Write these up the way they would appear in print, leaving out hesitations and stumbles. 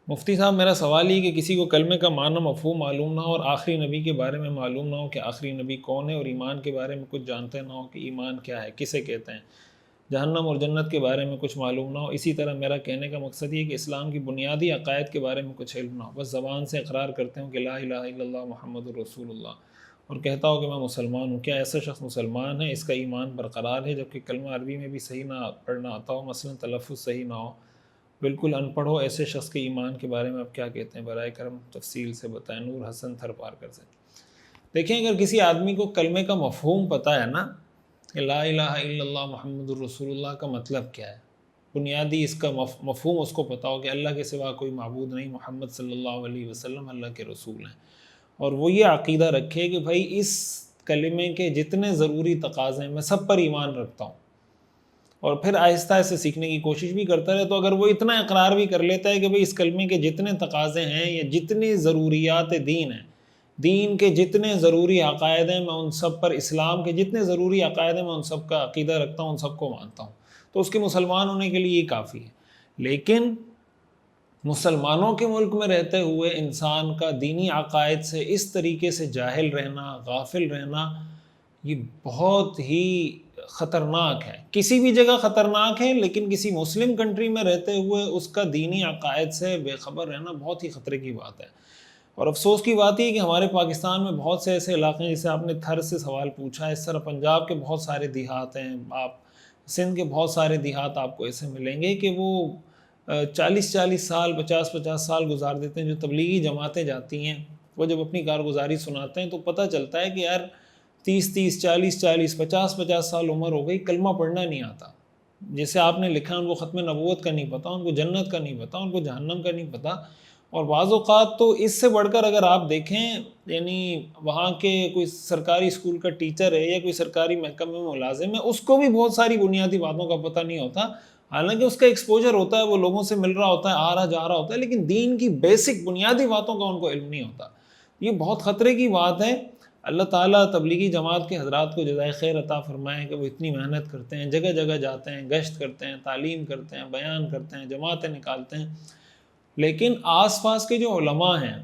مفتی صاحب میرا سوال یہ کہ کسی کو کلمے کا معنی مفہوم معلوم نہ ہو اور آخری نبی کے بارے میں معلوم نہ ہو کہ آخری نبی کون ہے، اور ایمان کے بارے میں کچھ جانتے نہ ہو کہ ایمان کیا ہے، کسے کہتے ہیں، جہنم اور جنت کے بارے میں کچھ معلوم نہ ہو۔ اسی طرح میرا کہنے کا مقصد یہ کہ اسلام کی بنیادی عقائد کے بارے میں کچھ علم نہ ہو، بس زبان سے اقرار کرتے ہوں کہ لا الہ الا اللہ محمد الرسول اللہ، اور کہتا ہو کہ میں مسلمان ہوں۔ کیا ایسا شخص مسلمان ہے، اس کا ایمان برقرار ہے جبکہ کلمہ عربی میں بھی صحیح نہ پڑھنا آتا ہو، مثلا تلفظ صحیح نہ ہو، بالکل ان پڑھ ہو؟ ایسے شخص کے ایمان کے بارے میں آپ کیا کہتے ہیں؟ برائے کرم تفصیل سے بتائیں۔ نور حسن تھر پارکر سے۔ دیکھیں، اگر کسی آدمی کو کلمے کا مفہوم پتہ ہے نا کہ لا الہ الا اللہ محمد الرسول اللہ کا مطلب کیا ہے، بنیادی اس کا مفہوم اس کو پتہ ہو کہ اللہ کے سوا کوئی معبود نہیں، محمد صلی اللہ علیہ وسلم اللہ کے رسول ہیں، اور وہ یہ عقیدہ رکھے کہ بھائی اس کلمے کے جتنے ضروری تقاضے ہیں میں سب پر ایمان رکھتا ہوں، اور پھر آہستہ آہستہ سیکھنے کی کوشش بھی کرتا رہے، تو اگر وہ اتنا اقرار بھی کر لیتا ہے کہ بھئی اس کلمے کے جتنے تقاضے ہیں یا جتنی ضروریات دین ہیں، دین کے جتنے ضروری عقائد ہیں میں ان سب پر، اسلام کے جتنے ضروری عقائد ہیں میں ان سب کا عقیدہ رکھتا ہوں، ان سب کو مانتا ہوں، تو اس کے مسلمان ہونے کے لیے یہ کافی ہے۔ لیکن مسلمانوں کے ملک میں رہتے ہوئے انسان کا دینی عقائد سے اس طریقے سے جاہل رہنا، غافل رہنا، یہ بہت ہی خطرناک ہے۔ کسی بھی جگہ خطرناک ہے، لیکن کسی مسلم کنٹری میں رہتے ہوئے اس کا دینی عقائد سے بے خبر رہنا بہت ہی خطرے کی بات ہے۔ اور افسوس کی بات یہ کہ ہمارے پاکستان میں بہت سے ایسے علاقے ہیں، جیسے آپ نے تھر سے سوال پوچھا، اس طرح پنجاب کے بہت سارے دیہات ہیں، آپ سندھ کے بہت سارے دیہات آپ کو ایسے ملیں گے کہ وہ 40 سال 50 سال گزار دیتے ہیں۔ جو تبلیغی جماعتیں جاتی ہیں وہ جب اپنی کارگزاری سناتے ہیں تو پتہ چلتا ہے کہ یار 30 40 50 سال عمر ہو گئی، کلمہ پڑھنا نہیں آتا۔ جیسے آپ نے لکھا، ان کو ختم نبوت کا نہیں پتہ، ان کو جنت کا نہیں پتہ، ان کو جہنم کا نہیں پتہ۔ اور بعض اوقات تو اس سے بڑھ کر اگر آپ دیکھیں، یعنی وہاں کے کوئی سرکاری اسکول کا ٹیچر ہے یا کوئی سرکاری محکمے میں ملازم ہے، اس کو بھی بہت ساری بنیادی باتوں کا پتہ نہیں ہوتا، حالانکہ اس کا ایکسپوجر ہوتا ہے، وہ لوگوں سے مل رہا ہوتا ہے، آ رہا جا رہا ہوتا ہے، لیکن دین کی بیسک بنیادی باتوں کا ان کو علم نہیں ہوتا۔ یہ بہت خطرے کی بات ہے۔ اللہ تعالیٰ تبلیغی جماعت کے حضرات کو جزائے خیر عطا فرمائیں کہ وہ اتنی محنت کرتے ہیں، جگہ جگہ جاتے ہیں، گشت کرتے ہیں، تعلیم کرتے ہیں، بیان کرتے ہیں، جماعتیں نکالتے ہیں، لیکن آس پاس کے جو علماء ہیں،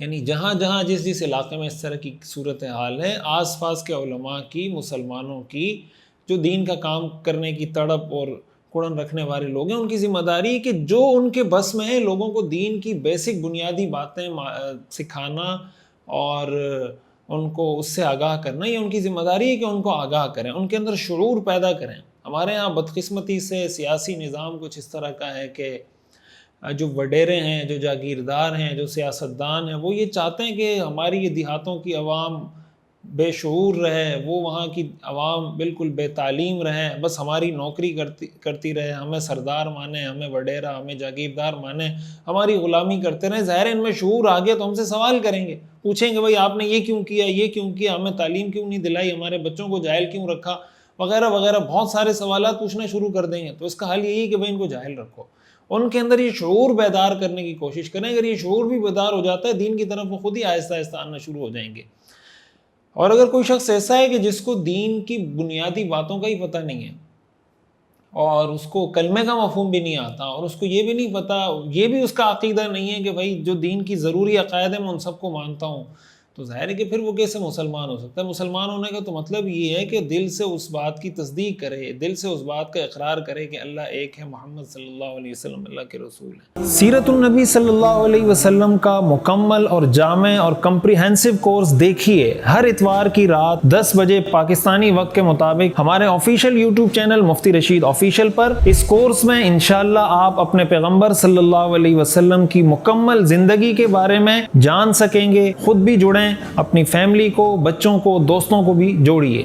یعنی جہاں جہاں جس علاقے میں اس طرح کی صورتحال ہے، آس پاس کے علماء کی، مسلمانوں کی، جو دین کا کام کرنے کی تڑپ اور کڑن رکھنے والے لوگ ہیں، ان کی ذمہ داری ہے کہ جو ان کے بس میں ہے لوگوں کو دین کی بیسک بنیادی باتیں سکھانا اور ان کو اس سے آگاہ کرنا، یہ ان کی ذمہ داری ہے کہ ان کو آگاہ کریں، ان کے اندر شعور پیدا کریں۔ ہمارے ہاں بدقسمتی سے سیاسی نظام کچھ اس طرح کا ہے کہ جو وڈیرے ہیں، جو جاگیردار ہیں، جو سیاستدان ہیں، وہ یہ چاہتے ہیں کہ ہماری یہ دیہاتوں کی عوام بے شعور رہے، وہ وہاں کی عوام بالکل بے تعلیم رہے، بس ہماری نوکری کرتی رہے، ہمیں سردار مانے، ہمیں وڈیرا، ہمیں جاگیردار مانے، ہماری غلامی کرتے رہے۔ ظاہر ہے ان میں شعور آ گیا تو ہم سے سوال کریں گے، پوچھیں گے بھائی آپ نے یہ کیوں کیا، یہ کیوں کیا، ہمیں تعلیم کیوں نہیں دلائی، ہمارے بچوں کو جاہل کیوں رکھا، وغیرہ وغیرہ، بہت سارے سوالات پوچھنا شروع کر دیں گے۔ تو اس کا حل یہی کہ بھائی ان کو جاہل رکھو، ان کے اندر یہ شعور بیدار کرنے کی کوشش کریں۔ اگر یہ شعور بھی بیدار ہو جاتا ہے، دین کی طرف وہ خود ہی آہستہ آہستہ آنا شروع ہو جائیں گے۔ اور اگر کوئی شخص ایسا ہے کہ جس کو دین کی بنیادی باتوں کا ہی پتہ نہیں ہے، اور اس کو کلمے کا مفہوم بھی نہیں آتا، اور اس کو یہ بھی نہیں پتہ، یہ بھی اس کا عقیدہ نہیں ہے کہ بھائی جو دین کی ضروری عقائد ہیں میں ان سب کو مانتا ہوں، تو ظاہر ہے کہ پھر وہ کیسے مسلمان ہو سکتا ہے؟ مسلمان ہونے کا تو مطلب یہ ہے کہ دل سے اس بات کی تصدیق کرے، دل سے اس بات کا اقرار کرے کہ اللہ ایک ہے، محمد صلی اللہ علیہ وسلم اللہ کے رسول ہیں۔ سیرت النبی صلی اللہ علیہ وسلم کا مکمل اور جامع اور کمپریہنسو کورس دیکھیے ہر اتوار کی رات 10 بجے پاکستانی وقت کے مطابق ہمارے آفیشیل یوٹیوب چینل مفتی رشید آفیشیل پر۔ اس کورس میں انشاءاللہ آپ اپنے پیغمبر صلی اللہ علیہ وسلم کی مکمل زندگی کے بارے میں جان سکیں گے، خود بھی جڑیں، اپنی فیملی کو، بچوں کو، دوستوں کو بھی جوڑیے۔